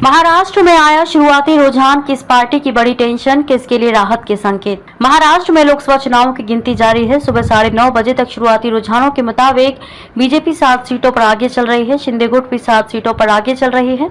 महाराष्ट्र में आया शुरुआती रुझान, किस पार्टी की बड़ी टेंशन, किसके लिए राहत के संकेत। महाराष्ट्र में लोकसभा चुनावों की गिनती जारी है। सुबह 9:30 बजे तक शुरुआती रुझानों के मुताबिक बीजेपी 7 सीटों पर आगे चल रही है। शिंदे गुट भी 7 सीटों पर आगे चल रही है।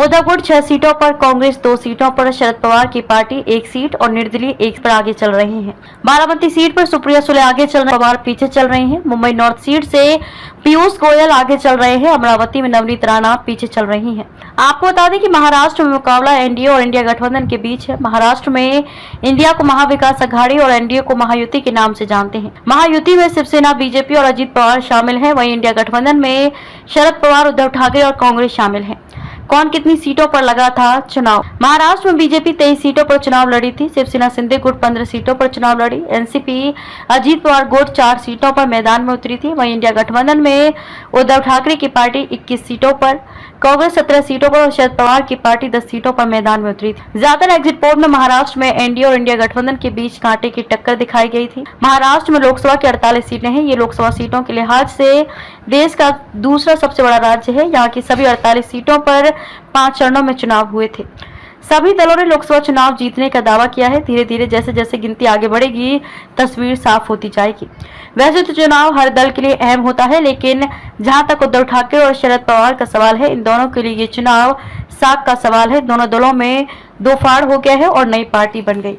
उद्धव गुट 6 सीटों पर, कांग्रेस 2 सीटों पर, शरद पवार की पार्टी 1 सीट और निर्दलीय 1 पर आगे चल रही है। बारामती सीट पर सुप्रिया सुले आगे चल रहे, पवार पीछे चल रही हैं। मुंबई नॉर्थ सीट से पीयूष गोयल आगे चल रहे हैं। अमरावती में नवनीत राणा पीछे चल रही हैं। आपको बता दें कि महाराष्ट्र में मुकाबला एनडीए और इंडिया गठबंधन के बीच है। महाराष्ट्र में इंडिया को महाविकास अघाड़ी और एनडीए को महायुति के नाम से जानते हैं। महायुति में शिवसेना, बीजेपी और अजित पवार शामिल हैं। वहीं इंडिया गठबंधन में शरद पवार, उद्धव ठाकरे और कांग्रेस शामिल हैं। कौन कितनी सीटों पर लगा था चुनाव। महाराष्ट्र में बीजेपी 23 सीटों पर चुनाव लड़ी थी। शिवसेना शिंदे गुट 15 सीटों पर चुनाव लड़ी। एनसीपी अजित पवार गुट 4 सीटों पर मैदान में उतरी थी। वहीं इंडिया गठबंधन में उद्धव ठाकरे की पार्टी 21 सीटों पर, कांग्रेस 17 सीटों पर और शरद पवार की पार्टी 10 सीटों पर मैदान में उतरी थी। ज्यादातर एग्जिट पोल में महाराष्ट्र में एनडीए और इंडिया गठबंधन के बीच कांटे की टक्कर दिखाई गई थी। महाराष्ट्र में लोकसभा की 48 सीटें हैं। ये लोकसभा सीटों के लिहाज से देश का दूसरा सबसे बड़ा राज्य है। यहाँ की सभी 48 सीटों पर 5 चरणों में चुनाव हुए थे। सभी दलों ने लोकसभा चुनाव जीतने का दावा किया है। धीरे धीरे जैसे जैसे गिनती आगे बढ़ेगी, तस्वीर साफ होती जाएगी। वैसे तो चुनाव हर दल के लिए अहम होता है, लेकिन जहां तक उद्धव ठाकरे और शरद पवार का सवाल है, इन दोनों के लिए ये चुनाव साख का सवाल है। दोनों दलों में दो फाड़ हो गया है और नई पार्टी बन गई।